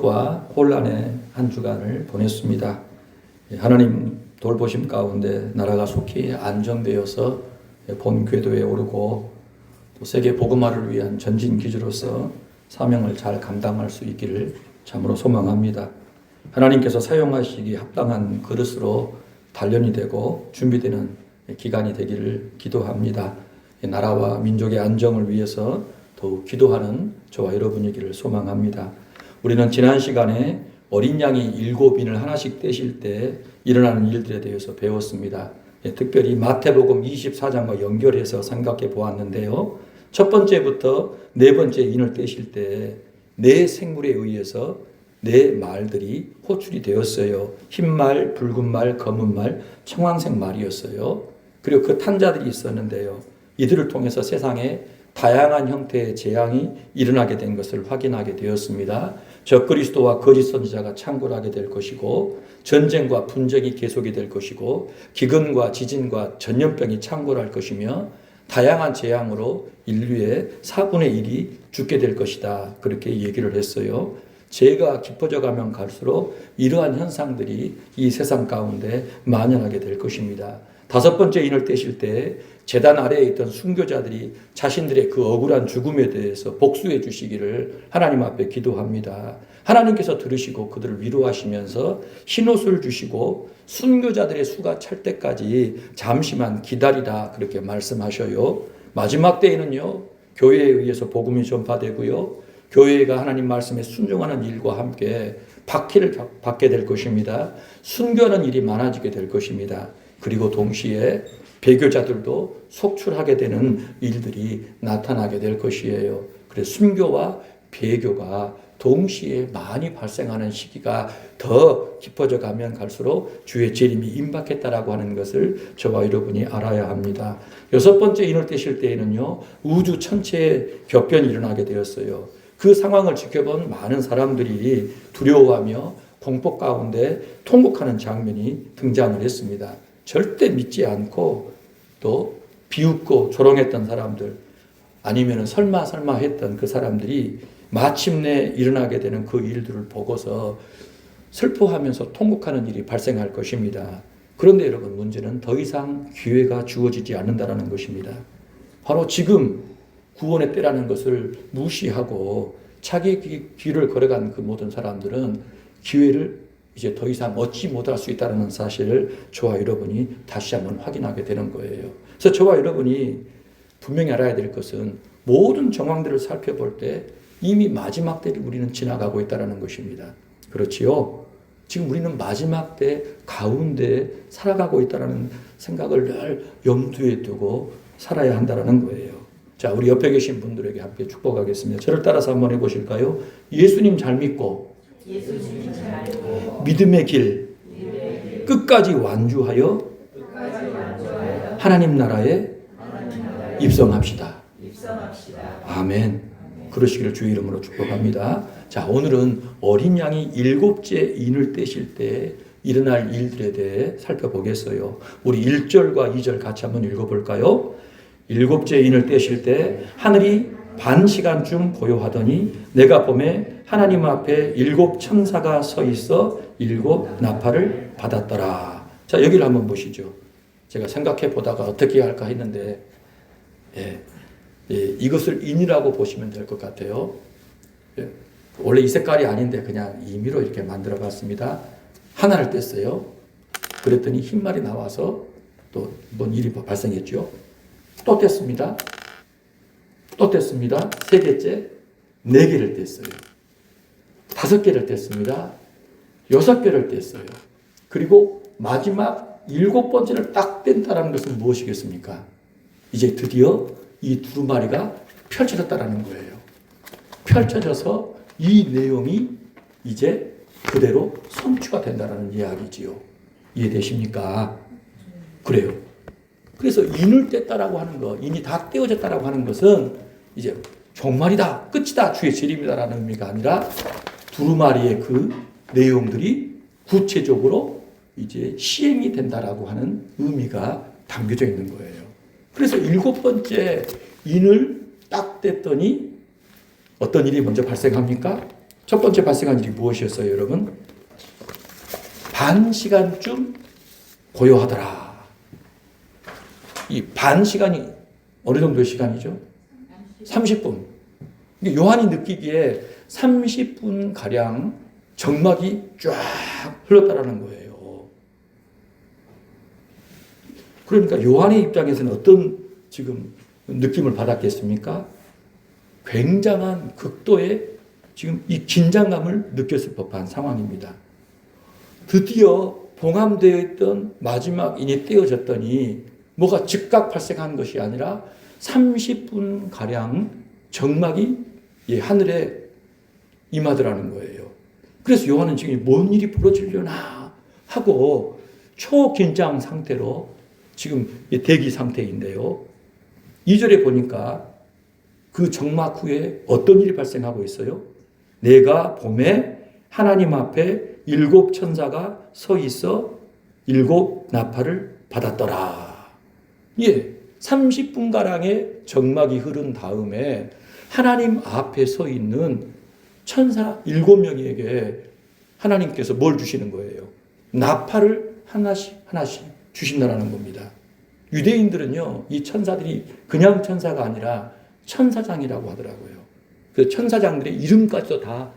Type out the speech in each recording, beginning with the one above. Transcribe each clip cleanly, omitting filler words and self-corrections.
슬픔과 혼란의 한 주간을 보냈습니다. 하나님 돌보심 가운데 나라가 속히 안정되어서 본 궤도에 오르고 또 세계 복음화를 위한 전진 기지로서 사명을 잘 감당할 수 있기를 참으로 소망합니다. 하나님께서 사용하시기 합당한 그릇으로 단련이 되고 준비되는 기간이 되기를 기도합니다. 나라와 민족의 안정을 위해서 더욱 기도하는 저와 여러분이기를 소망합니다. 우리는 지난 시간에 어린 양이 7인을 하나씩 떼실 때 일어나는 일들에 대해서 배웠습니다. 특별히 마태복음 24장과 연결해서 생각해 보았는데요. 첫 번째부터 네 번째 인을 떼실 때 네 생물에 의해서 네 말들이 호출이 되었어요. 흰 말, 붉은 말, 검은 말, 청황색 말이었어요. 그리고 그 탄자들이 있었는데요. 이들을 통해서 세상에 다양한 형태의 재앙이 일어나게 된 것을 확인하게 되었습니다. 적그리스도와 거짓 선지자가 창궐하게 될 것이고 전쟁과 분쟁이 계속이 될 것이고 기근과 지진과 전염병이 창궐할 것이며 다양한 재앙으로 인류의 4분의 1이 죽게 될 것이다. 그렇게 얘기를 했어요. 죄가 깊어져 가면 갈수록 이러한 현상들이 이 세상 가운데 만연하게 될 것입니다. 다섯 번째 인을 떼실 때 제단 아래에 있던 순교자들이 자신들의 그 억울한 죽음에 대해서 복수해 주시기를 하나님 앞에 기도합니다. 하나님께서 들으시고 그들을 위로하시면서 흰옷을 주시고 순교자들의 수가 찰 때까지 잠시만 기다리라 그렇게 말씀하셔요. 마지막 때에는요, 교회에 의해서 복음이 전파되고요, 교회가 하나님 말씀에 순종하는 일과 함께 박해를 받게 될 것입니다. 순교하는 일이 많아지게 될 것입니다. 그리고 동시에 배교자들도 속출하게 되는 일들이 나타나게 될 것이에요. 그래서 순교와 배교가 동시에 많이 발생하는 시기가 더 깊어져 가면 갈수록 주의 재림이 임박했다라고 하는 것을 저와 여러분이 알아야 합니다. 여섯 번째 인을 떼실 때에는요, 우주 전체에 격변이 일어나게 되었어요. 그 상황을 지켜본 많은 사람들이 두려워하며 공포 가운데 통곡하는 장면이 등장을 했습니다. 절대 믿지 않고 또 비웃고 조롱했던 사람들, 아니면 설마 했던 그 사람들이 마침내 일어나게 되는 그 일들을 보고서 슬퍼하면서 통곡하는 일이 발생할 것입니다. 그런데 여러분, 문제는 더 이상 기회가 주어지지 않는다는 것입니다. 바로 지금 구원의 때라는 것을 무시하고 자기 길을 걸어간 그 모든 사람들은 기회를 이제 더 이상 얻지 못할 수 있다는 사실을 저와 여러분이 다시 한번 확인하게 되는 거예요. 그래서 저와 여러분이 분명히 알아야 될 것은 모든 정황들을 살펴볼 때 이미 마지막 때를 우리는 지나가고 있다는 것입니다. 그렇지요? 지금 우리는 마지막 때 가운데 살아가고 있다는 생각을 늘 염두에 두고 살아야 한다는 거예요. 자, 우리 옆에 계신 분들에게 함께 축복하겠습니다. 저를 따라서 한번 해보실까요? 예수님 잘 믿고 믿음의 길 끝까지 완주하여 하나님 나라에 입성합시다. 아멘. 그러시기를 주의 이름으로 축복합니다. 자, 오늘은 어린 양이 7째 인을 떼실 때 일어날 일들에 대해 살펴보겠어요. 우리 1절과 2절 같이 한번 읽어볼까요? 7째 인을 떼실 때 하늘이 반 시간쯤 고요하더니 내가 보매 하나님 앞에 7 천사가 서 있어 7 나팔을 받았더라. 자, 여기를 한번 보시죠. 제가 생각해 보다가 어떻게 할까 했는데 이것을 인이라고 보시면 될 것 같아요. 원래 이 색깔이 아닌데 그냥 임의로 이렇게 만들어 봤습니다. 하나를 뗐어요. 그랬더니 흰 말이 나와서 또 뭔 일이 발생했죠. 또 뗐습니다. 또 뗐습니다. 3개째, 4개를 뗐어요. 5개를 뗐습니다. 6개를 뗐어요. 그리고 마지막 7번째를 딱 뗀다는 것은 무엇이겠습니까? 이제 드디어 이 두루마리가 펼쳐졌다는 거예요. 펼쳐져서 이 내용이 이제 그대로 성취가 된다는 이야기지요. 이해되십니까? 그래요. 그래서 인을 뗐다라고 하는 것, 인이 다 떼어졌다라고 하는 것은 이제 종말이다, 끝이다, 주의 재림이다라는 의미가 아니라 두루마리의 그 내용들이 구체적으로 이제 시행이 된다라고 하는 의미가 담겨져 있는 거예요. 그래서 7번째 인을 딱 뗐더니 어떤 일이 먼저 발생합니까? 첫 번째 발생한 일이 무엇이었어요, 여러분? 반 시간쯤 고요하더라. 이 반 시간이 어느 정도의 시간이죠? 30분. 요한이 느끼기에 30분 가량 정막이 쫙 흘렀다라는 거예요. 그러니까 요한의 입장에서는 어떤 지금 느낌을 받았겠습니까? 굉장한 극도의 지금 이 긴장감을 느꼈을 법한 상황입니다. 드디어 봉함되어 있던 마지막 인이 떼어졌더니 뭐가 즉각 발생한 것이 아니라 30분 가량 정막이 하늘에 임하더라는 거예요. 그래서 요한은 지금 뭔 일이 벌어지려나 하고 초긴장 상태로 지금 대기 상태인데요. 2절에 보니까 그 정막 후에 어떤 일이 발생하고 있어요? 내가 봄에 하나님 앞에 7 천사가 서 있어 7 나팔을 받았더라. 30분가량의 정막이 흐른 다음에 하나님 앞에 서 있는 천사 7명에게 하나님께서 뭘 주시는 거예요? 나팔을 하나씩 주신다는 겁니다. 유대인들은요, 이 천사들이 그냥 천사가 아니라 천사장이라고 하더라고요. 그 천사장들의 이름까지도 다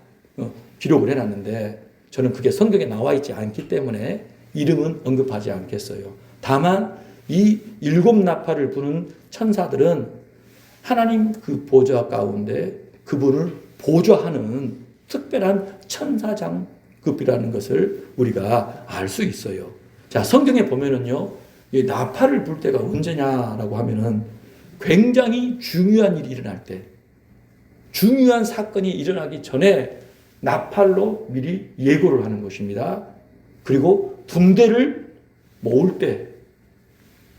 기록을 해놨는데 저는 그게 성경에 나와 있지 않기 때문에 이름은 언급하지 않겠어요. 다만 이 7 나팔을 부는 천사들은 하나님 그 보좌 가운데 그분을 보좌하는 특별한 천사장급이라는 것을 우리가 알 수 있어요. 자, 성경에 보면은요, 이 나팔을 불 때가 언제냐라고 하면은 굉장히 중요한 일이 일어날 때, 중요한 사건이 일어나기 전에 나팔로 미리 예고를 하는 것입니다. 그리고 군대를 모을 때,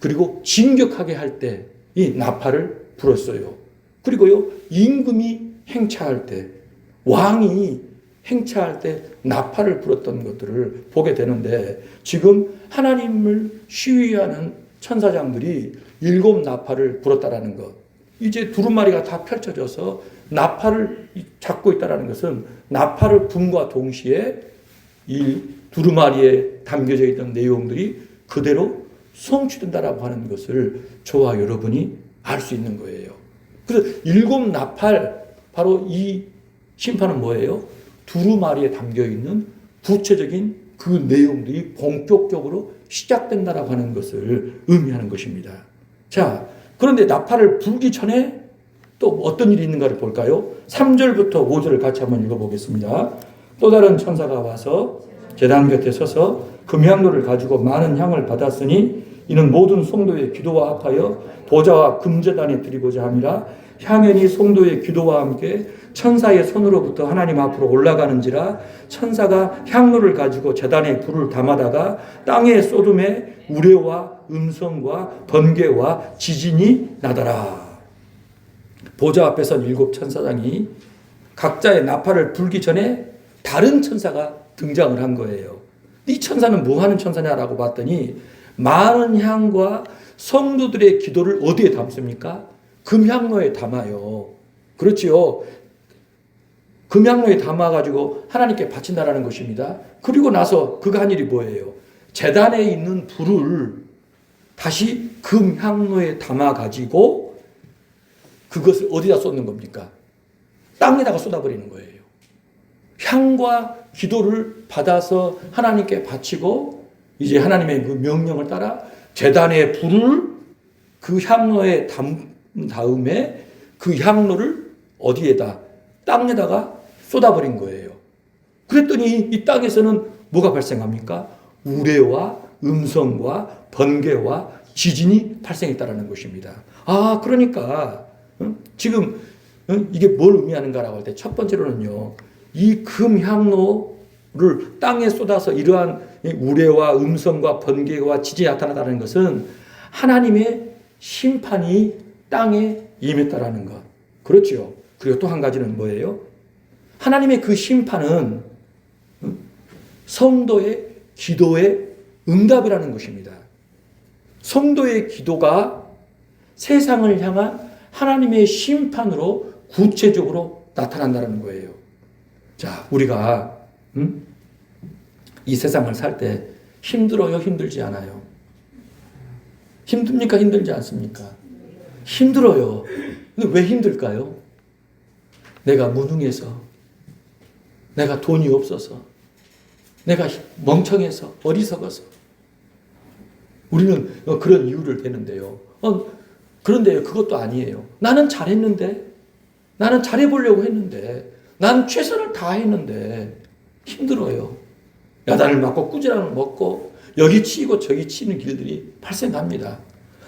그리고 진격하게 할 때 이 나팔을 불었어요. 그리고요, 임금이 행차할 때, 왕이 행차할 때 나팔을 불었던 것들을 보게 되는데 지금 하나님을 시위하는 천사장들이 7 나팔을 불었다라는 것. 이제 두루마리가 다 펼쳐져서 나팔을 잡고 있다는 것은 나팔을 분과 동시에 이 두루마리에 담겨져 있던 내용들이 그대로 성취된다라고 하는 것을 저와 여러분이 알 수 있는 거예요. 그래서 7 나팔, 바로 이 심판은 뭐예요? 두루마리에 담겨있는 구체적인 그 내용들이 본격적으로 시작된다라고 하는 것을 의미하는 것입니다. 자, 그런데 나팔을 불기 전에 또 어떤 일이 있는가를 볼까요? 3절부터 5절을 같이 한번 읽어보겠습니다. 또 다른 천사가 와서 제단 곁에 서서 금향로를 가지고 많은 향을 받았으니 이는 모든 성도의 기도와 합하여 보좌와 금제단에 드리고자 함이라. 향연이 성도의 기도와 함께 천사의 손으로부터 하나님 앞으로 올라가는지라. 천사가 향로를 가지고 제단에 불을 담아다가 땅에 쏟음에 우레와 음성과 번개와 지진이 나더라. 보좌 앞에 선 7 천사장이 각자의 나팔을 불기 전에 다른 천사가 등장을 한 거예요. 이 천사는 뭐 하는 천사냐라고 봤더니 많은 향과 성도들의 기도를 어디에 담습니까? 금향로에 담아요. 그렇지요. 금향로에 담아가지고 하나님께 바친다라는 것입니다. 그리고 나서 그가 한 일이 뭐예요? 제단에 있는 불을 다시 금향로에 담아가지고 그것을 어디다 쏟는 겁니까? 땅에다가 쏟아버리는 거예요. 향과 기도를 받아서 하나님께 바치고 이제 하나님의 그 명령을 따라 제단의 불을 그 향로에 담은 다음에 그 향로를 어디에다? 땅에다가 쏟아버린 거예요. 그랬더니 이 땅에서는 뭐가 발생합니까? 우레와 음성과 번개와 지진이 발생했다는 것입니다. 아, 그러니까 지금 이게 뭘 의미하는가라고 할 때 첫 번째로는요, 이 금향로를 땅에 쏟아서 이러한 우레와 음성과 번개와 지진이 나타나다는 것은 하나님의 심판이 땅에 임했다라는 것. 그렇죠. 그리고 또 한 가지는 뭐예요? 하나님의 그 심판은 성도의 기도의 응답이라는 것입니다. 성도의 기도가 세상을 향한 하나님의 심판으로 구체적으로 나타난다는 거예요. 자, 우리가 이 세상을 살 때 힘들어요? 힘들지 않아요? 힘듭니까? 힘들지 않습니까? 힘들어요. 근데 왜 힘들까요? 내가 무능해서, 내가 돈이 없어서, 내가 멍청해서, 어리석어서. 우리는 그런 이유를 대는데요. 그런데 그것도 아니에요. 나는 잘했는데, 나는 잘해보려고 했는데, 나는 최선을 다했는데 힘들어요. 야단을 맞고 꾸지람을 먹고 여기 치이고 저기 치는 길들이 발생합니다.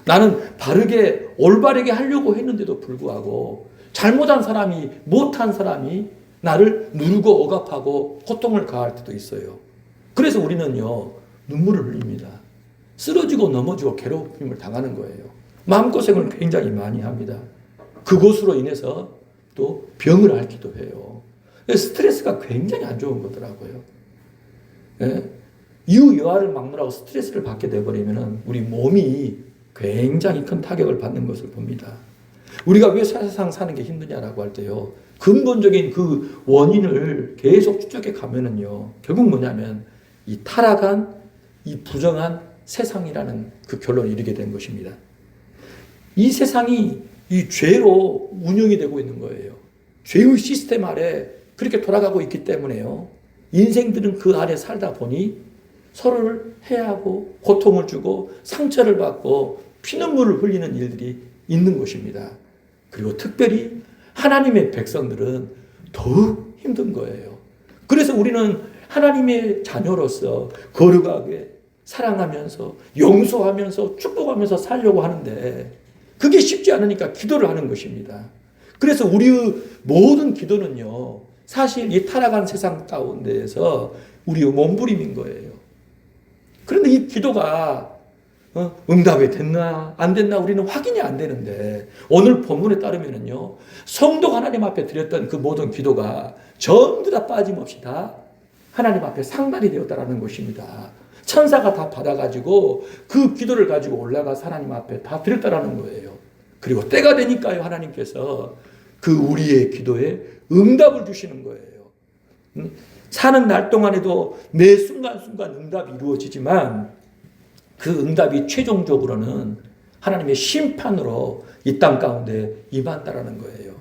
나는 바르게 올바르게 하려고 했는데도 불구하고 잘못한 사람이, 못한 사람이 나를 누르고 억압하고 고통을 가할 때도 있어요. 그래서 우리는요, 눈물을 흘립니다. 쓰러지고 넘어지고 괴롭힘을 당하는 거예요. 마음고생을 굉장히 많이 합니다. 그것으로 인해서 또 병을 앓기도 해요. 스트레스가 굉장히 안 좋은 거더라고요. 예? 이유여하를 막론하고 스트레스를 받게 되어버리면 우리 몸이 굉장히 큰 타격을 받는 것을 봅니다. 우리가 왜 세상 사는 게 힘드냐라고 할 때요, 근본적인 그 원인을 계속 추적해 가면은요, 결국 뭐냐면 이 타락한, 이 부정한 세상이라는 그 결론에 이르게 된 것입니다. 이 세상이 이 죄로 운영이 되고 있는 거예요. 죄의 시스템 아래 그렇게 돌아가고 있기 때문에요, 인생들은 그 아래 살다 보니 서로를 해하고 고통을 주고 상처를 받고 피눈물을 흘리는 일들이 있는 것입니다. 그리고 특별히 하나님의 백성들은 더욱 힘든 거예요. 그래서 우리는 하나님의 자녀로서 거룩하게 사랑하면서 용서하면서 축복하면서 살려고 하는데 그게 쉽지 않으니까 기도를 하는 것입니다. 그래서 우리의 모든 기도는요, 사실 이 타락한 세상 가운데에서 우리의 몸부림인 거예요. 그런데 이 기도가 응답이 됐나 안 됐나 우리는 확인이 안 되는데, 오늘 본문에 따르면은요, 성도가 하나님 앞에 드렸던 그 모든 기도가 전부 다 빠짐없이 다 하나님 앞에 상달이 되었다라는 것입니다. 천사가 다 받아가지고 그 기도를 가지고 올라가서 하나님 앞에 다 드렸다라는 거예요. 그리고 때가 되니까요, 하나님께서 그 우리의 기도에 응답을 주시는 거예요. 사는 날 동안에도 매 순간순간 응답이 이루어지지만 그 응답이 최종적으로는 하나님의 심판으로 이 땅 가운데 임한다라는 거예요.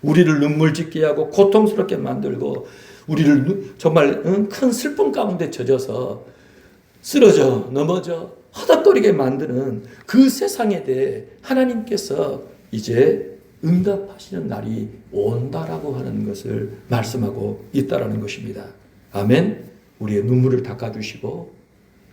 우리를 눈물 짓게 하고 고통스럽게 만들고 우리를 정말 큰 슬픔 가운데 젖어서 쓰러져 넘어져 허덕거리게 만드는 그 세상에 대해 하나님께서 이제 응답하시는 날이 온다라고 하는 것을 말씀하고 있다라는 것입니다. 아멘. 우리의 눈물을 닦아주시고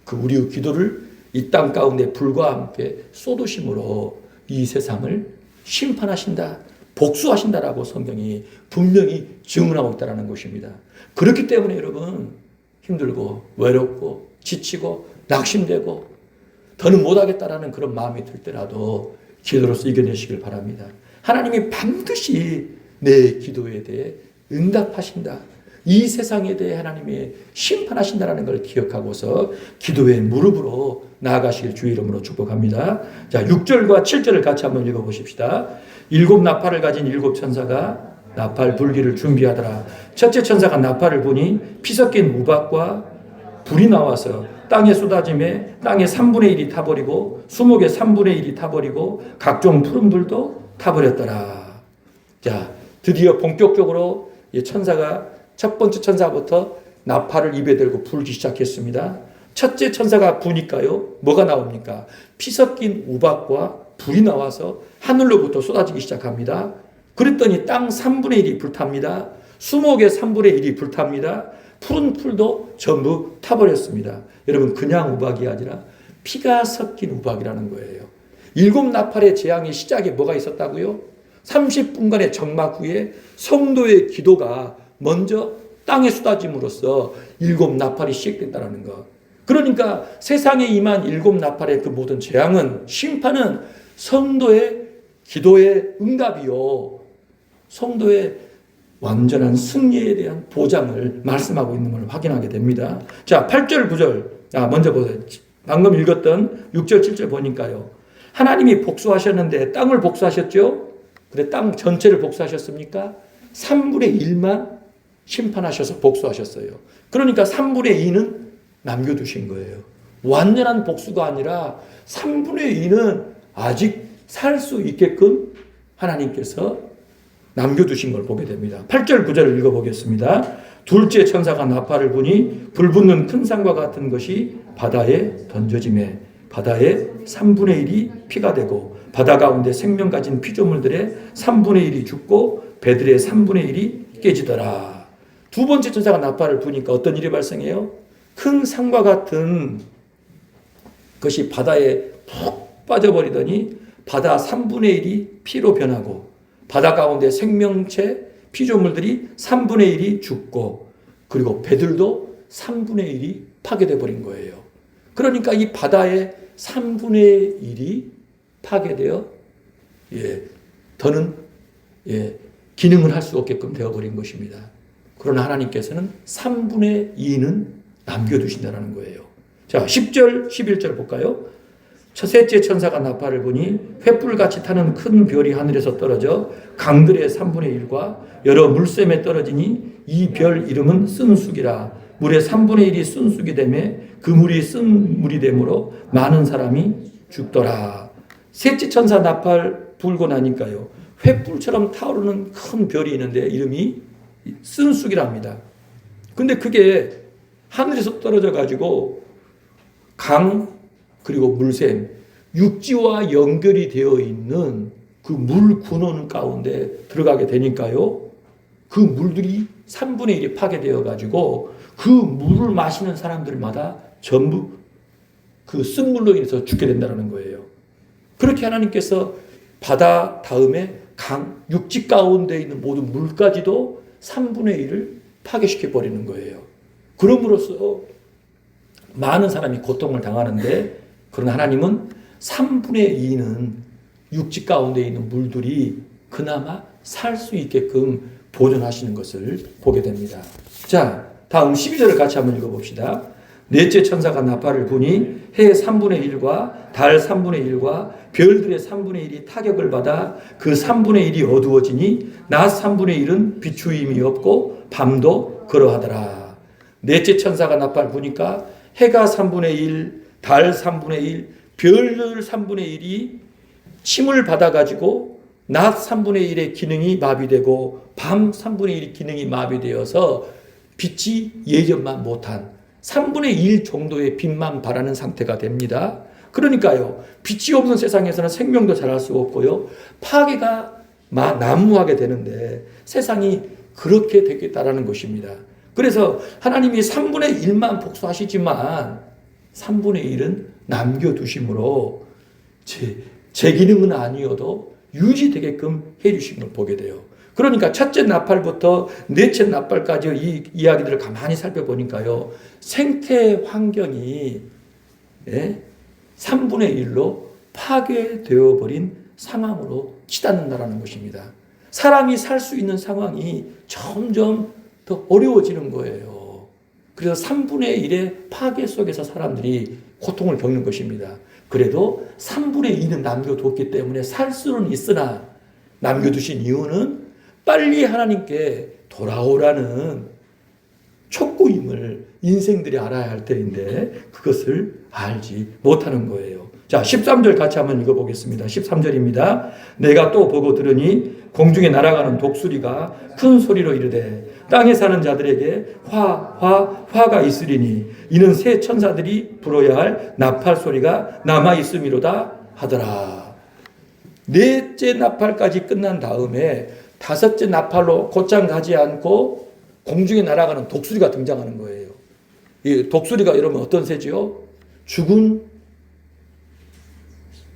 그 우리의 기도를 이 땅 가운데 불과 함께 쏟으심으로 이 세상을 심판하신다, 복수하신다라고 성경이 분명히 증언하고 있다는 것입니다. 그렇기 때문에 여러분, 힘들고 외롭고 지치고 낙심되고 더는 못하겠다라는 그런 마음이 들 때라도 기도로서 이겨내시길 바랍니다. 하나님이 반드시 내 기도에 대해 응답하신다, 이 세상에 대해 하나님이 심판하신다는 걸 기억하고서 기도의 무릎으로 나아가시길 주의 이름으로 축복합니다. 자, 6절과 7절을 같이 한번 읽어보십시다. 7 나팔을 가진 7 천사가 나팔 불기를 준비하더라. 첫째 천사가 나팔을 부니 피 섞인 우박과 불이 나와서 땅에 쏟아짐에 땅의 3분의 1이 타버리고 수목의 3분의 1이 타버리고 각종 푸른불도 타버렸더라. 자, 드디어 본격적으로 이 천사가 첫 번째 천사부터 나팔을 입에 들고 불기 시작했습니다. 첫째 천사가 부니까요, 뭐가 나옵니까? 피 섞인 우박과 불이 나와서 하늘로부터 쏟아지기 시작합니다. 그랬더니 땅 3분의 1이 불탑니다. 수목의 3분의 1이 불탑니다. 푸른 풀도 전부 타버렸습니다. 여러분, 그냥 우박이 아니라 피가 섞인 우박이라는 거예요. 7 나팔의 재앙의 시작에 뭐가 있었다고요? 30분간의 정막 후에 성도의 기도가 먼저 땅에 쏟아짐으로써 7 나팔이 시작된다는 것. 그러니까 세상에 임한 7 나팔의 그 모든 재앙은, 심판은 성도의 기도의 응답이요, 성도의 완전한 승리에 대한 보장을 말씀하고 있는 걸 확인하게 됩니다. 자, 8절 9절 먼저 보세요. 방금 읽었던 6절 7절 보니까요, 하나님이 복수하셨는데 땅을 복수하셨죠? 그래, 땅 전체를 복수하셨습니까? 3분의 1만 심판하셔서 복수하셨어요. 그러니까 3분의 2는 남겨두신 거예요. 완전한 복수가 아니라 3분의 2는 아직 살 수 있게끔 하나님께서 남겨두신 걸 보게 됩니다. 8절 9절을 읽어보겠습니다. 둘째 천사가 나팔을 부니 불붙는 큰 산과 같은 것이 바다에 던져지매 바다의 3분의 1이 피가 되고 바다 가운데 생명 가진 피조물들의 3분의 1이 죽고 배들의 3분의 1이 깨지더라. 두 번째 천사가 나팔을 부니까 어떤 일이 발생해요? 큰 산과 같은 것이 바다에 푹 빠져버리더니 바다 3분의 1이 피로 변하고 바다 가운데 생명체 피조물들이 3분의 1이 죽고 그리고 배들도 3분의 1이 파괴되어 버린 거예요. 그러니까 이 바다의 3분의 1이 파괴되어 더는 기능을 할 수 없게끔 되어버린 것입니다. 그러나 하나님께서는 3분의 2는 남겨두신다는 거예요. 자, 10절, 11절 볼까요? 셋째 천사가 나팔을 부니 횃불같이 타는 큰 별이 하늘에서 떨어져 강들의 3분의 1과 여러 물샘에 떨어지니 이 별 이름은 쓴쑥이라. 물의 3분의 1이 쓴쑥이 되매 그 물이 쓴 물이 되므로 많은 사람이 죽더라. 셋째 천사 나팔 불고 나니까요, 횃불처럼 타오르는 큰 별이 있는데 이름이 쓴쑥이랍니다. 근데 그게 하늘에서 떨어져 가지고 강 그리고 물샘, 육지와 연결이 되어 있는 그 물 근원 가운데 들어가게 되니까요, 그 물들이 3분의 1이 파괴되어 가지고 그 물을 마시는 사람들마다 전부 그 쓴물로 인해서 죽게 된다는 거예요. 그렇게 하나님께서 바다 다음에 강, 육지 가운데 있는 모든 물까지도 3분의 1을 파괴시켜 버리는 거예요. 그럼으로써 많은 사람이 고통을 당하는데, 그러나 하나님은 3분의 2는 육지 가운데 있는 물들이 그나마 살 수 있게끔 보존하시는 것을 보게 됩니다. 자, 다음 12절을 같이 한번 읽어봅시다. 넷째 천사가 나팔을 부니 해의 3분의 1과 달 3분의 1과 별들의 3분의 1이 타격을 받아 그 3분의 1이 어두워지니 낮 3분의 1은 비추임이 없고 밤도 그러하더라. 넷째 천사가 나팔 부니까 해가 3분의 1, 달 3분의 1, 별들 3분의 1이 침을 받아가지고 낮 3분의 1의 기능이 마비되고 밤 3분의 1의 기능이 마비되어서 빛이 예전만 못한 3분의 1 정도의 빛만 발하는 상태가 됩니다. 그러니까요, 빛이 없는 세상에서는 생명도 자랄 수 없고요, 파괴가 난무하게 되는데 세상이 그렇게 되겠다라는 것입니다. 그래서 하나님이 3분의 1만 복수하시지만 3분의 1은 남겨두심으로 제 기능은 아니어도 유지되게끔 해주신 걸 보게 돼요. 그러니까 첫째 나팔부터 넷째 나팔까지 이 이야기들을 가만히 살펴보니까요, 생태 환경이 3분의 1로 파괴되어 버린 상황으로 치닫는다는 것입니다. 사람이 살 수 있는 상황이 점점 더 어려워지는 거예요. 그래서 3분의 1의 파괴 속에서 사람들이 고통을 겪는 것입니다. 그래도 3분의 2는 남겨뒀기 때문에 살 수는 있으나 남겨두신 이유는 빨리 하나님께 돌아오라는 촉구임을 인생들이 알아야 할 때인데 그것을 알지 못하는 거예요. 자, 13절 같이 한번 읽어보겠습니다. 13절입니다. 내가 또 보고 들으니 공중에 날아가는 독수리가 큰 소리로 이르되 땅에 사는 자들에게 화가 있으리니 이는 새 천사들이 불어야 할 나팔 소리가 남아 있음이로다 하더라. 넷째 나팔까지 끝난 다음에 다섯째 나팔로 곧장 가지 않고 공중에 날아가는 독수리가 등장하는 거예요. 이 독수리가 여러분 어떤 새지요? 죽은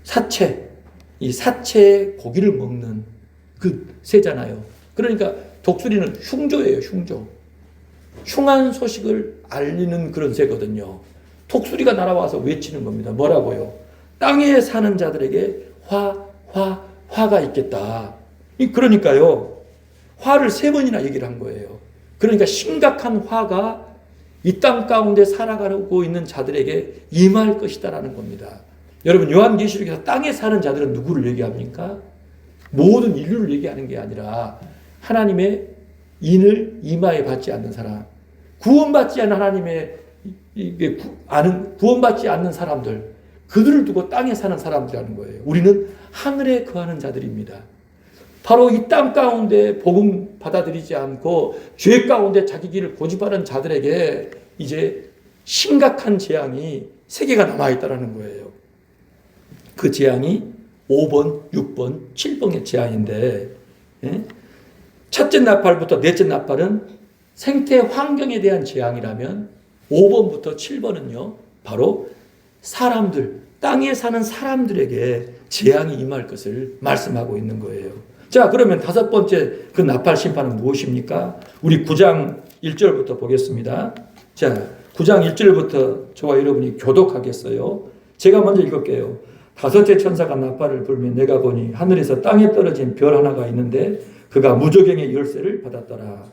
사체, 이 사체의 고기를 먹는 그 새잖아요. 그러니까 독수리는 흉조예요, 흉조. 흉한 소식을 알리는 그런 새거든요. 독수리가 날아와서 외치는 겁니다. 뭐라고요? 땅에 사는 자들에게 화가 있겠다. 그러니까요, 화를 3번이나 얘기를 한 거예요. 그러니까 심각한 화가 이 땅 가운데 살아가고 있는 자들에게 임할 것이다라는 겁니다. 여러분, 요한계시록에서 땅에 사는 자들은 누구를 얘기합니까? 모든 인류를 얘기하는 게 아니라 하나님의 인을 이마에 받지 않는 사람, 구원받지 않은 하나님의 구원받지 않는 사람들, 그들을 두고 땅에 사는 사람들이라는 거예요. 우리는 하늘에 거하는 자들입니다. 바로 이 땅 가운데 복음 받아들이지 않고 죄 가운데 자기 길을 고집하는 자들에게 이제 심각한 재앙이 세 개가 남아있다는 거예요. 그 재앙이 5번, 6번, 7번의 재앙인데, 첫째 나팔부터 넷째 나팔은 생태 환경에 대한 재앙이라면 5번부터 7번은요, 바로 사람들, 땅에 사는 사람들에게 재앙이 임할 것을 말씀하고 있는 거예요. 자, 그러면 다섯 번째 그 나팔 심판은 무엇입니까? 우리 9장 1절부터 보겠습니다. 자, 9장 1절부터 저와 여러분이 교독하겠어요. 제가 먼저 읽을게요. 다섯째 천사가 나팔을 불며 내가 보니 하늘에서 땅에 떨어진 별 하나가 있는데 그가 무저갱의 열쇠를 받았더라.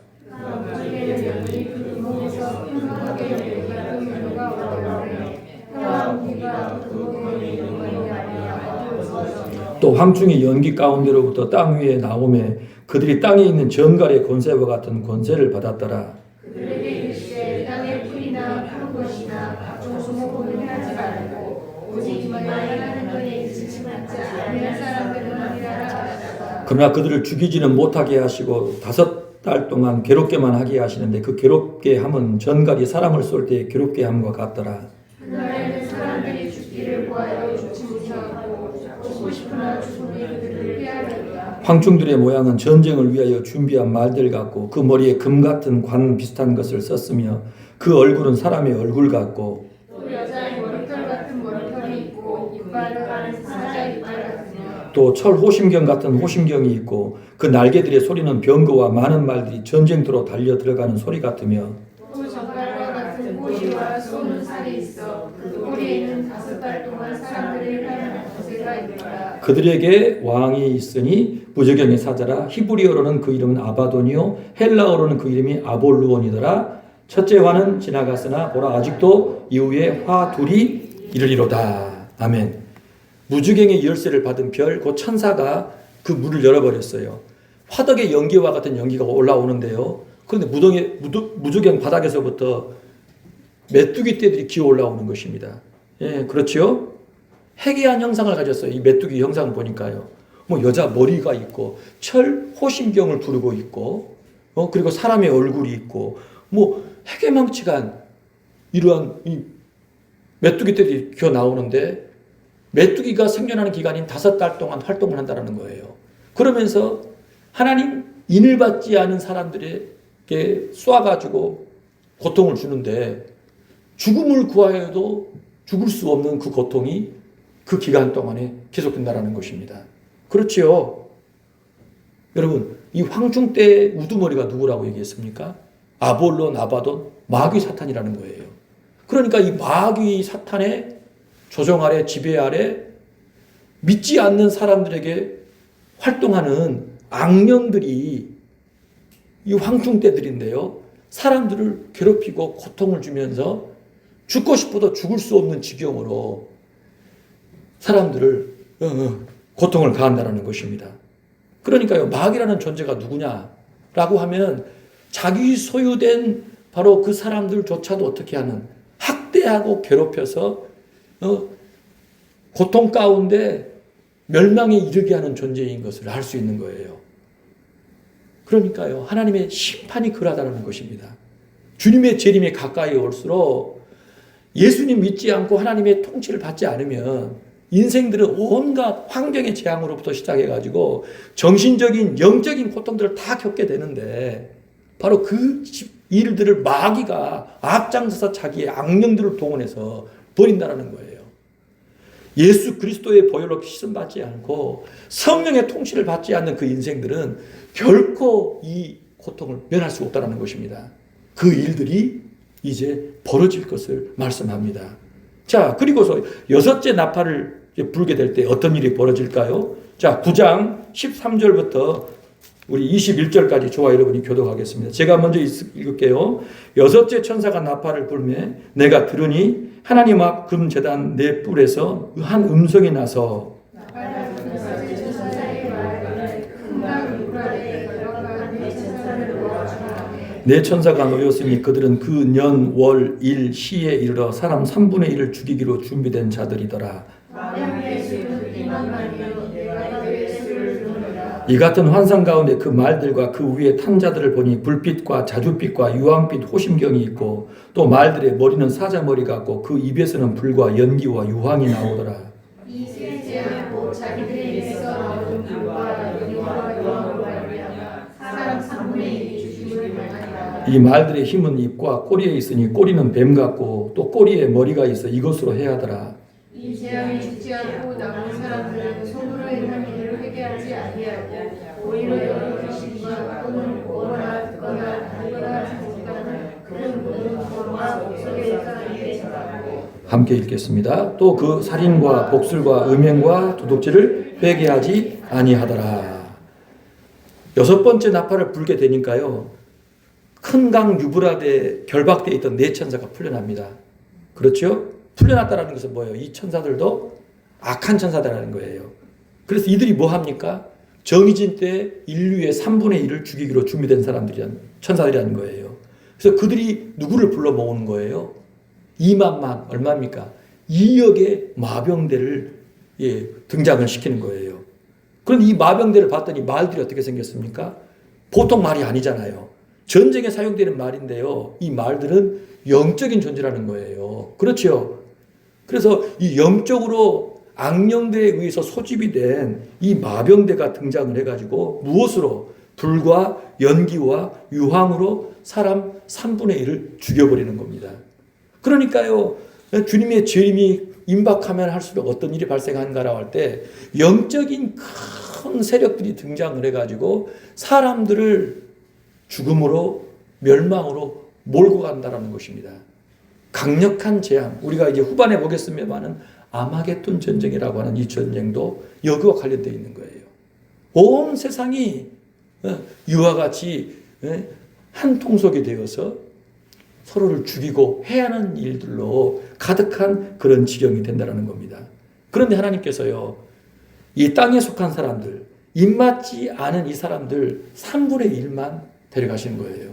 또 황충이 연기 가운데로부터 땅 위에 나오매 그들이 땅에 있는 전갈의 권세와 같은 권세를 받았더라. 그들에게 이르시되 땅에 풀이나 푸른 것이나 각종 수목을 행하지 말고 오직 이마에 하는 것에 지침받지 아니한 사람들은 하리라. 그러나 그들을 죽이지는 못하게 하시고 5달 동안 괴롭게만 하게 하시는데 그 괴롭게 함은 전갈이 사람을 쏠 때 괴롭게 함과 같더라. 그날에는 사람들이 죽기를 구하여 죽지 못하고 죽고 싶으나 죽음이 그들을 피하리라. 황충들의 모양은 전쟁을 위하여 준비한 말들 같고 그 머리에 금 같은 관 비슷한 것을 썼으며 그 얼굴은 사람의 얼굴 같고 또 여자의 머리털 같은 머리털이 있고 이빨은 사자 이빨 같으며 또 철 호심경 같은 호심경이 있고 그 날개들의 소리는 병거와 많은 말들이 전쟁터로 달려 들어가는 소리 같으며 또 젓갈과 같은 꼬리와 쏘는 살이 있어 그 꼬리에는 5달 동안 사람들을 하는 권세가 있더라. 그들에게 왕이 있으니 무저경의 사자라. 히브리어로는 그 이름은 아바돈이요 헬라어로는 그 이름이 아볼루온이더라. 첫째 화는 지나갔으나 보라 아직도 이후에 화 둘이 이르리로다. 아멘. 무저경의 열쇠를 받은 별, 그 천사가 그 문을 열어버렸어요. 화덕의 연기와 같은 연기가 올라오는데요. 그런데 무저경 바닥에서부터 메뚜기 떼들이 기어 올라오는 것입니다. 예, 그렇지요? 해괴한 형상을 가졌어요. 이 메뚜기 형상을 보니까요. 뭐 여자 머리가 있고 철 호심경을 부르고 있고 그리고 사람의 얼굴이 있고 뭐 해괴망측한 이러한 이 메뚜기 떼들이 기어 나오는데 메뚜기가 생존하는 기간인 5달 동안 활동을 한다는 거예요. 그러면서 하나님 인을 받지 않은 사람들에게 쏴가지고 고통을 주는데 죽음을 구하여도 죽을 수 없는 그 고통이 그 기간 동안에 계속된다는 것입니다. 그렇지요. 여러분, 이 황충 때의 우두머리가 누구라고 얘기했습니까? 아볼론, 아바돈, 마귀 사탄이라는 거예요. 그러니까 이 마귀 사탄의 조종 아래, 지배 아래 믿지 않는 사람들에게 활동하는 악령들이 이 황충 때들인데요. 사람들을 괴롭히고 고통을 주면서 죽고 싶어도 죽을 수 없는 지경으로 사람들을 고통을 가한다는 것입니다. 그러니까요, 마귀라는 존재가 누구냐라고 하면 자기 소유된 바로 그 사람들조차도 어떻게 하는 학대하고 괴롭혀서 고통 가운데 멸망에 이르게 하는 존재인 것을 알 수 있는 거예요. 그러니까요, 하나님의 심판이 그러하다는 것입니다. 주님의 재림에 가까이 올수록 예수님 믿지 않고 하나님의 통치를 받지 않으면 인생들은 온갖 환경의 재앙으로부터 시작해가지고 정신적인, 영적인 고통들을 다 겪게 되는데 바로 그 일들을 마귀가 앞장서서 자기의 악령들을 동원해서 벌인다는 거예요. 예수 그리스도의 보혈로 씻음받지 않고 성령의 통치를 받지 않는 그 인생들은 결코 이 고통을 면할 수 없다는 것입니다. 그 일들이 이제 벌어질 것을 말씀합니다. 자, 그리고서 6째 나팔을 불게 될 때 어떤 일이 벌어질까요? 자, 9장 13절부터 우리 21절까지 저와 여러분이 교독하겠습니다. 제가 먼저 읽을게요. 6째 천사가 나팔을 불매 내가 들으니 하나님 앞 금제단 네 뿔에서 한 음성이 나서 내 천사가 놓였으니 그들은 그 년, 월, 일, 시에 이르러 사람 3분의 1을 죽이기로 준비된 자들이더라. 이 같은 환상 가운데 그 말들과 그 위에 탄 자들을 보니 불빛과 자줏빛과 유황빛 호심경이 있고 또 말들의 머리는 사자머리 같고 그 입에서는 불과 연기와 유황이 나오더라. 이 세지 않고 자기들의 입에서 나오는 불과 연기와 유황으로 말미암아 사람 3분의 1이 죽임을 당하리라. 이 말들의 힘은 입과 꼬리에 있으니 꼬리는 뱀 같고 또 꼬리에 머리가 있어 이것으로 해하더라. 이 재앙이 죽지 않고 남은 사람들은 손으로 행한 일을 회개하지 아니하고 오히려 여러 귀신과 또는 오거나 듣거나 알거나 듣거나 큰 모든 것과 목소리에 사람에게 절하고. 함께 읽겠습니다. 또 그 살인과 복술과 음행과 도둑질을 회개하지 아니하더라. 6번째 나팔을 불게 되니까요, 큰 강 유브라데 결박되어 있던 네 천사가 풀려납니다. 그렇죠? 풀려났다는 것은 뭐예요? 이 천사들도 악한 천사들이라는 거예요. 그래서 이들이 뭐 합니까? 정의진 때 인류의 3분의 1을 죽이기로 준비된 천사들이라는 거예요. 그래서 그들이 누구를 불러 모으는 거예요? 2만만 얼마입니까? 2억의 마병대를 등장을 시키는 거예요. 그런데 이 마병대를 봤더니 말들이 어떻게 생겼습니까? 보통 말이 아니잖아요. 전쟁에 사용되는 말인데요. 이 말들은 영적인 존재라는 거예요. 그렇죠? 그래서 이 영적으로 악령대에 의해서 소집이 된 이 마병대가 등장을 해가지고 무엇으로? 불과 연기와 유황으로 사람 3분의 1을 죽여버리는 겁니다. 그러니까요, 주님의 재림이 임박하면 할수록 어떤 일이 발생하는가라고 할 때 영적인 큰 세력들이 등장을 해가지고 사람들을 죽음으로 멸망으로 몰고 간다라는 것입니다. 강력한 재앙, 우리가 이제 후반에 보겠습니다만은 아마겟돈 전쟁이라고 하는 이 전쟁도 여기와 관련되어 있는 거예요. 온 세상이 이와 같이 한 통속이 되어서 서로를 죽이고 해하는 일들로 가득한 그런 지경이 된다는 겁니다. 그런데 하나님께서요, 이 땅에 속한 사람들, 입맞지 않은 이 사람들 3분의 1만 데려가시는 거예요.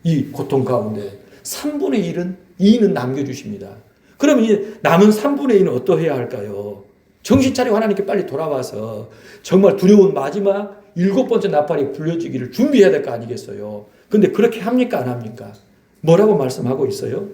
이 고통 가운데 3분의 2는 남겨주십니다. 그럼 이 남은 3분의 2는 어떠해야 할까요? 정신 차리고 하나님께 빨리 돌아와서 정말 두려운 마지막 7번째 나팔이 불려지기를 준비해야 될 거 아니겠어요? 근데 그렇게 합니까? 안 합니까? 뭐라고 말씀하고 있어요?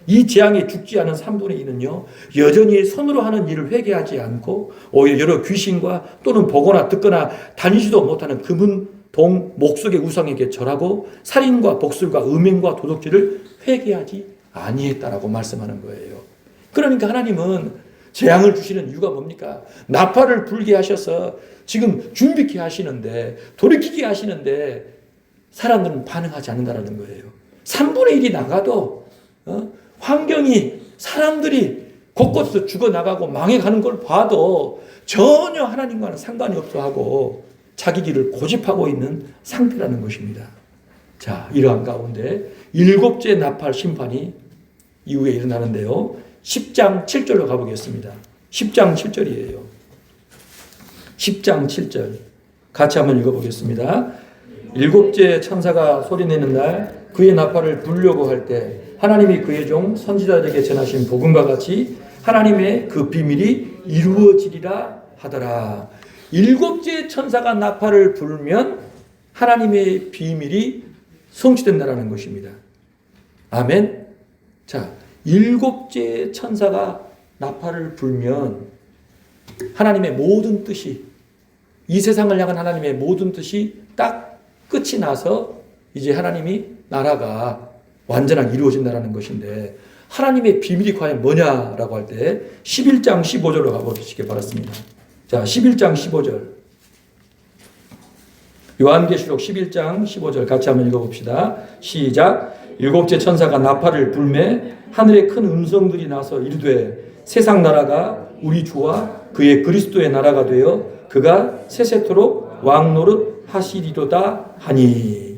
이 재앙에 죽지 않은 3분의 2는요, 여전히 손으로 하는 일을 회개하지 않고 오히려 여러 귀신과 또는 보거나 듣거나 다니지도 못하는 금은, 동, 목석의 우상에게 절하고 살인과 복술과 음행과 도둑질을 회개하지 아니했다라고 말씀하는 거예요. 그러니까 하나님은 재앙을 주시는 이유가 뭡니까? 나팔을 불게 하셔서 지금 준비케 하시는데, 돌이키게 하시는데 사람들은 반응하지 않는다라는 거예요. 3분의 1이 나가도 환경이, 사람들이 곳곳에서 죽어나가고 망해가는 걸 봐도 전혀 하나님과는 상관이 없어 하고 자기 길을 고집하고 있는 상태라는 것입니다. 자, 이러한 가운데 7째 나팔 심판이 이후에 일어나는데요. 10장 7절로 가보겠습니다. 10장 7절이에요. 10장 7절. 같이 한번 읽어보겠습니다. 7째 천사가 소리내는 날 그의 나팔을 불려고 할 때 하나님이 그의 종 선지자들에게 전하신 복음과 같이 하나님의 그 비밀이 이루어지리라 하더라. 7째 천사가 나팔을 불면 하나님의 비밀이 성취된다는 것입니다. 아멘. 자, 7째 천사가 나팔을 불면 하나님의 모든 뜻이, 이 세상을 향한 하나님의 모든 뜻이 딱 끝이 나서 이제 하나님이 나라가 완전하게 이루어진다는 것인데, 하나님의 비밀이 과연 뭐냐라고 할 때 11장 15절로 가보시기 바랍니다. 자, 11장 15절. 요한계시록 11장 15절 같이 한번 읽어봅시다. 시작. 7째 천사가 나팔을 불매 하늘에 큰 음성들이 나서 이르되 세상 나라가 우리 주와 그의 그리스도의 나라가 되어 그가 세세토록 왕노릇 하시리로다 하니.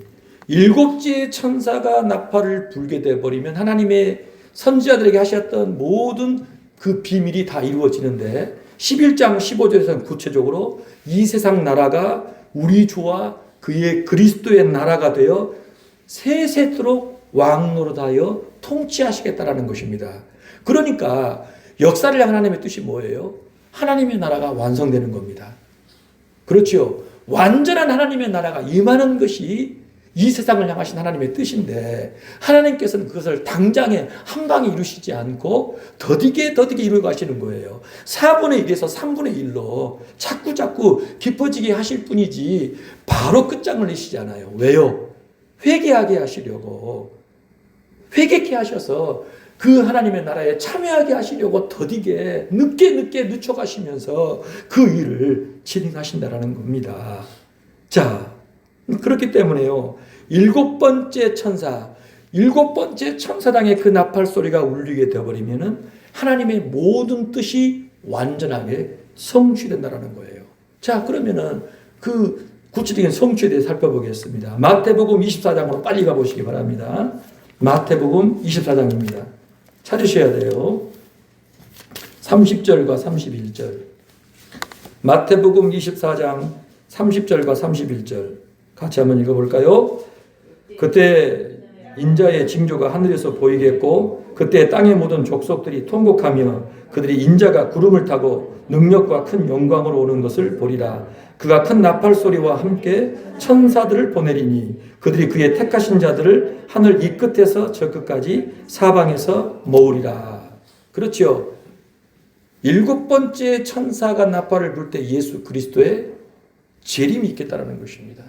7째 천사가 나팔을 불게 되어버리면 하나님의 선지자들에게 하셨던 모든 그 비밀이 다 이루어지는데, 11장 15절에서는 구체적으로 이 세상 나라가 우리 주와 그의 그리스도의 나라가 되어 세세토록 왕노릇하여 통치하시겠다라는 것입니다. 그러니까 역사를 향한 하나님의 뜻이 뭐예요? 하나님의 나라가 완성되는 겁니다. 그렇죠. 완전한 하나님의 나라가 임하는 것이 이 세상을 향하신 하나님의 뜻인데 하나님께서는 그것을 당장에 한 방에 이루시지 않고 더디게 이루어 가시는 거예요. 4분의 1에서 3분의 1로 자꾸 깊어지게 하실 뿐이지 바로 끝장을 내시지 않아요. 왜요? 회개하게 하시려고, 회개케 하셔서 그 하나님의 나라에 참여하게 하시려고 더디게 늦게 늦춰가시면서 그 일을 진행하신다라는 겁니다. 자, 그렇기 때문에요. 일곱 번째 천사당의 그 나팔 소리가 울리게 되어버리면은 하나님의 모든 뜻이 완전하게 성취된다라는 거예요. 자, 그러면은 그 구체적인 성취에 대해 살펴보겠습니다. 마태복음 24장으로 빨리 가보시기 바랍니다. 마태복음 24장입니다. 찾으셔야 돼요. 30절과 31절. 마태복음 24장 30절과 31절. 같이 한번 읽어볼까요? 그때 인자의 징조가 하늘에서 보이겠고 그때 땅의 모든 족속들이 통곡하며 그들이 인자가 구름을 타고 능력과 큰 영광으로 오는 것을 보리라. 그가 큰 나팔 소리와 함께 천사들을 보내리니 그들이 그의 택하신 자들을 하늘 이 끝에서 저 끝까지 사방에서 모으리라. 그렇죠. 일곱 번째 천사가 나팔을 불 때 예수 그리스도의 재림이 있겠다라는 것입니다.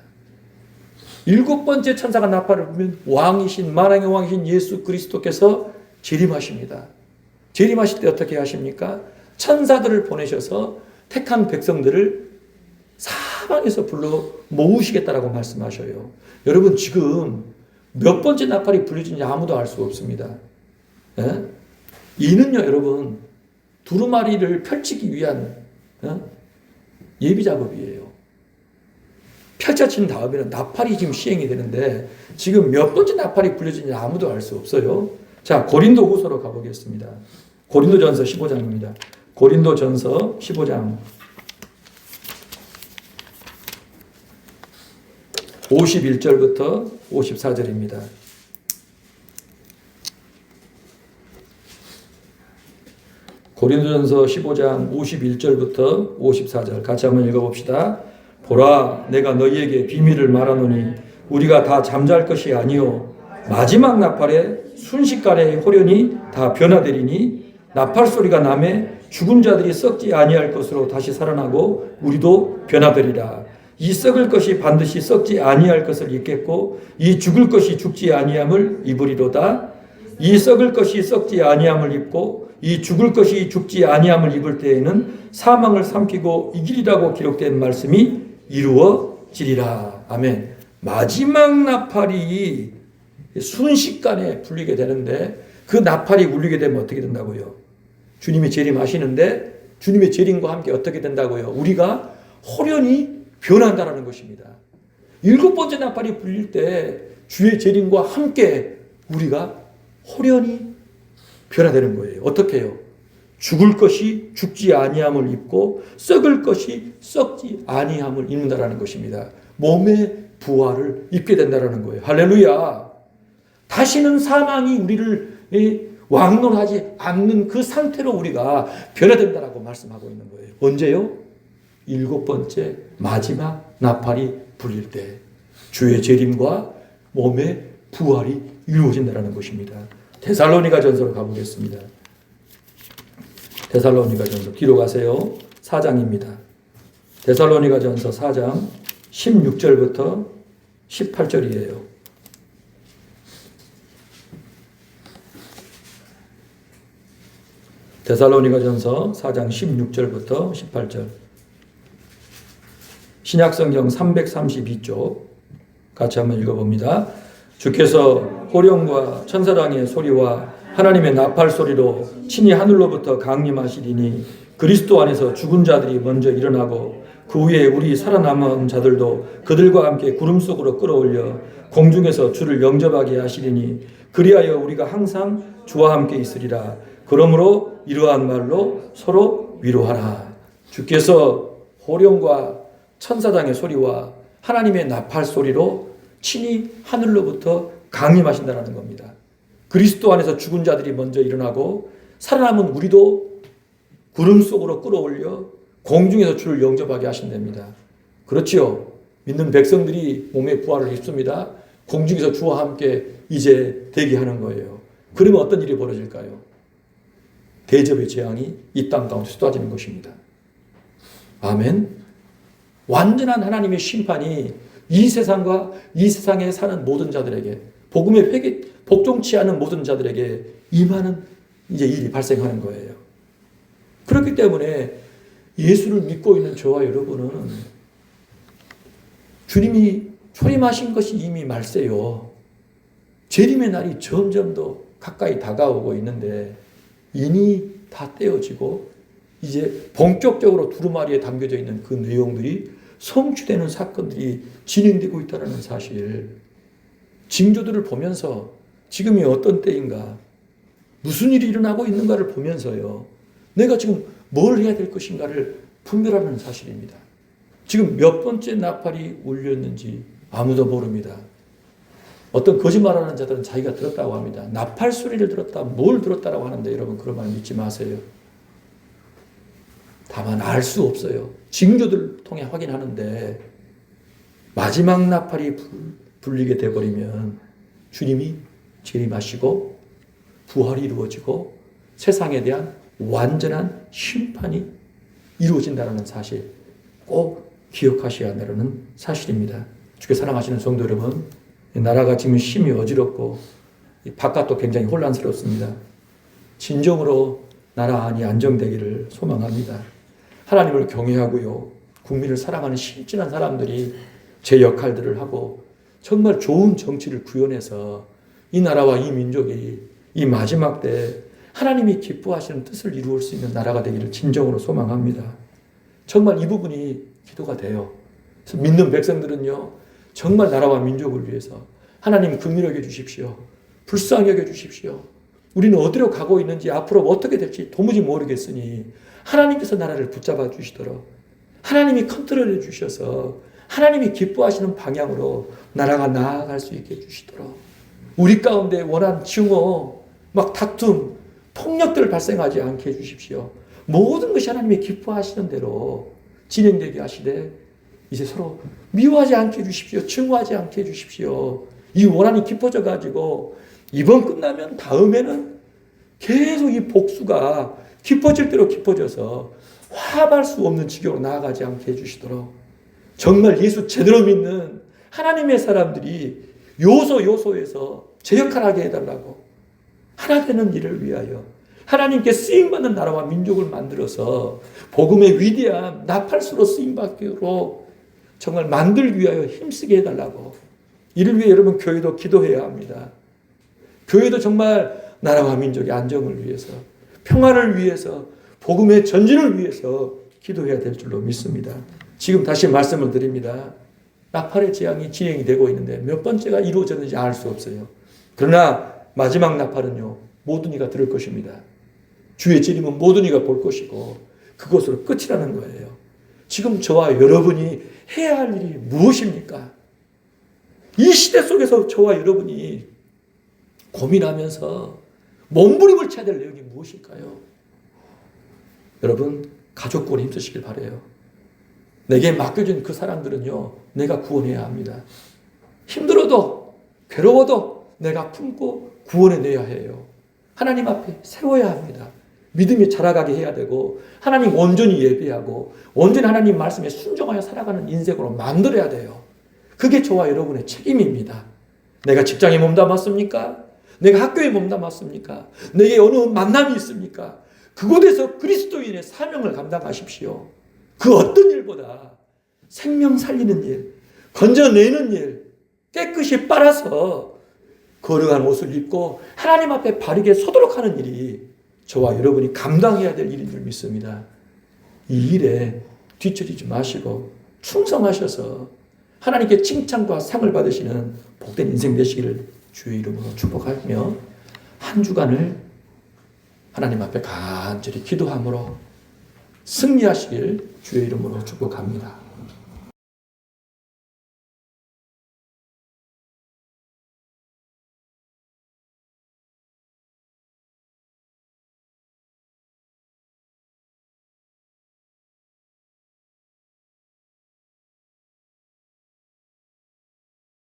일곱 번째 천사가 나팔을 불면 왕이신 만왕의 왕이신 예수 그리스도께서 재림하십니다. 재림하실 때 어떻게 하십니까? 천사들을 보내셔서 택한 백성들을 사방에서 불러 모으시겠다라고 말씀하셔요. 여러분 지금 몇 번째 나팔이 불려진지 아무도 알 수 없습니다. 예? 이는요 여러분 두루마리를 펼치기 위한 예비 작업이에요. 펼쳐진 다음에는 나팔이 지금 시행이 되는데 지금 몇 번째 나팔이 불려진지 아무도 알 수 없어요. 자, 고린도후서로 가보겠습니다. 고린도전서 15장입니다. 고린도전서 15장 51절부터 54절입니다. 고린도전서 15장 51절부터 54절 같이 한번 읽어봅시다. 보라, 내가 너희에게 비밀을 말하노니 우리가 다 잠잘 것이 아니요 마지막 나팔에 순식간에 호련히 다 변화되리니 나팔 소리가 나매 죽은 자들이 썩지 아니할 것으로 다시 살아나고 우리도 변화되리라. 이 썩을 것이 반드시 썩지 아니할 것을 입겠고 이 죽을 것이 죽지 아니함을 입으리로다. 이 썩을 것이 썩지 아니함을 입고 이 죽을 것이 죽지 아니함을 입을 때에는 사망을 삼키고 이기리라고 기록된 말씀이 이루어지리라. 아멘. 마지막 나팔이 순식간에 불리게 되는데 그 나팔이 울리게 되면 어떻게 된다고요? 주님이 재림하시는데 주님의 재림과 함께 어떻게 된다고요? 우리가 호련히 변한다라는 것입니다. 일곱 번째 나팔이 불릴 때 주의 재림과 함께 우리가 호련히 변화되는 거예요. 어떻게 해요? 죽을 것이 죽지 아니함을 입고 썩을 것이 썩지 아니함을 입는다라는 것입니다. 몸의 부활을 입게 된다라는 거예요. 할렐루야. 다시는 사망이 우리를 왕노하지 않는 그 상태로 우리가 변화된다라고 말씀하고 있는 거예요. 언제요? 일곱 번째 마지막 나팔이 불릴 때 주의 재림과 몸의 부활이 이루어진다는 것입니다. 데살로니가 전서로 가보겠습니다. 데살로니가 전서 뒤로 가세요. 4장입니다. 데살로니가 전서 4장 16절부터 18절이에요. 데살로니가 전서 4장 16절부터 18절. 신약성경 332쪽 같이 한번 읽어봅니다. 주께서 호령과 천사장의 소리와 하나님의 나팔 소리로 친히 하늘로부터 강림하시리니 그리스도 안에서 죽은 자들이 먼저 일어나고 그 후에 우리 살아남은 자들도 그들과 함께 구름 속으로 끌어올려 공중에서 주를 영접하게 하시리니 그리하여 우리가 항상 주와 함께 있으리라. 그러므로 이러한 말로 서로 위로하라. 주께서 호령과 천사장의 소리와 하나님의 나팔 소리로 친히 하늘로부터 강림하신다는 겁니다. 그리스도 안에서 죽은 자들이 먼저 일어나고 살아남은 우리도 구름 속으로 끌어올려 공중에서 주를 영접하게 하신답니다. 그렇지요. 믿는 백성들이 몸의 부활을 입습니다. 공중에서 주와 함께 이제 대기하는 거예요. 그러면 어떤 일이 벌어질까요? 대접의 재앙이 이 땅 가운데 쏟아지는 것입니다. 아멘. 완전한 하나님의 심판이 이 세상과 이 세상에 사는 모든 자들에게, 복음에 복종치 않은 모든 자들에게 임하는 이제 일이 발생하는 거예요. 그렇기 때문에 예수를 믿고 있는 저와 여러분은 주님이 초림하신 것이 이미 말세요. 재림의 날이 점점 더 가까이 다가오고 있는데 이미 다 떼어지고 이제 본격적으로 두루마리에 담겨져 있는 그 내용들이 성취되는 사건들이 진행되고 있다는 사실, 징조들을 보면서 지금이 어떤 때인가, 무슨 일이 일어나고 있는가를 보면서요, 내가 지금 뭘 해야 될 것인가를 분별하는 사실입니다. 지금 몇 번째 나팔이 울렸는지 아무도 모릅니다. 어떤 거짓말하는 자들은 자기가 들었다고 합니다. 나팔 소리를 들었다, 뭘 들었다라고 하는데 여러분 그런 말 믿지 마세요. 다만 알 수 없어요. 징조들을 통해 확인하는데 마지막 나팔이 불리게 돼버리면 주님이 재림하시고 부활이 이루어지고 세상에 대한 완전한 심판이 이루어진다는 사실 꼭 기억하셔야 한다는 사실입니다. 주께 사랑하시는 성도 여러분, 나라가 지금 심히 어지럽고 바깥도 굉장히 혼란스럽습니다. 진정으로 나라 안이 안정되기를 소망합니다. 하나님을 경외하고요, 국민을 사랑하는 신진한 사람들이 제 역할들을 하고 정말 좋은 정치를 구현해서 이 나라와 이 민족이 이 마지막 때 하나님이 기뻐하시는 뜻을 이루을 수 있는 나라가 되기를 진정으로 소망합니다. 정말 이 부분이 기도가 돼요. 그래서 믿는 백성들은요, 정말 나라와 민족을 위해서 하나님 긍휼히 여겨 주십시오. 불쌍히 여겨 주십시오. 우리는 어디로 가고 있는지 앞으로 어떻게 될지 도무지 모르겠으니 하나님께서 나라를 붙잡아 주시도록, 하나님이 컨트롤해 주셔서 하나님이 기뻐하시는 방향으로 나라가 나아갈 수 있게 해주시도록, 우리 가운데 원한 증오, 막 다툼, 폭력들 발생하지 않게 해주십시오. 모든 것이 하나님이 기뻐하시는 대로 진행되게 하시되 이제 서로 미워하지 않게 해주십시오. 증오하지 않게 해주십시오. 이 원한이 깊어져 가지고 이번 끝나면 다음에는 계속 이 복수가 깊어질 대로 깊어져서 화합할 수 없는 지경으로 나아가지 않게 해주시도록, 정말 예수 제대로 믿는 하나님의 사람들이 요소에서 제 역할을 하게 해달라고, 하나 되는 일을 위하여 하나님께 쓰임받는 나라와 민족을 만들어서 복음의 위대한 나팔수로 쓰임받기로 정말 만들기 위하여 힘쓰게 해달라고, 이를 위해 여러분 교회도 기도해야 합니다. 교회도 정말 나라와 민족의 안정을 위해서, 평화를 위해서, 복음의 전진을 위해서 기도해야 될 줄로 믿습니다. 지금 다시 말씀을 드립니다. 나팔의 재앙이 진행이 되고 있는데 몇 번째가 이루어졌는지 알 수 없어요. 그러나 마지막 나팔은요, 모든 이가 들을 것입니다. 주의 재림은 모든 이가 볼 것이고 그것으로 끝이라는 거예요. 지금 저와 여러분이 해야 할 일이 무엇입니까? 이 시대 속에서 저와 여러분이 고민하면서 몸부림을 쳐야 될 내용이 무엇일까요? 여러분, 가족구원에 힘쓰시길 바라요. 내게 맡겨진 그 사람들은요, 내가 구원해야 합니다. 힘들어도 괴로워도 내가 품고 구원해내야 해요. 하나님 앞에 세워야 합니다. 믿음이 자라가게 해야 되고 하나님 온전히 예배하고 온전히 하나님 말씀에 순종하여 살아가는 인생으로 만들어야 돼요. 그게 저와 여러분의 책임입니다. 내가 직장에 몸담았습니까? 내가 학교에 몸담았습니까? 내게 어느 만남이 있습니까? 그곳에서 그리스도인의 사명을 감당하십시오. 그 어떤 일보다 생명 살리는 일, 건져내는 일, 깨끗이 빨아서 거룩한 옷을 입고 하나님 앞에 바르게 서도록 하는 일이 저와 여러분이 감당해야 될 일인 줄 믿습니다. 이 일에 뒤처지지 마시고 충성하셔서 하나님께 칭찬과 상을 받으시는 복된 인생 되시기를 주의 이름으로 축복하며 한 주간을 하나님 앞에 간절히 기도함으로 승리하시길 주의 이름으로 축복합니다.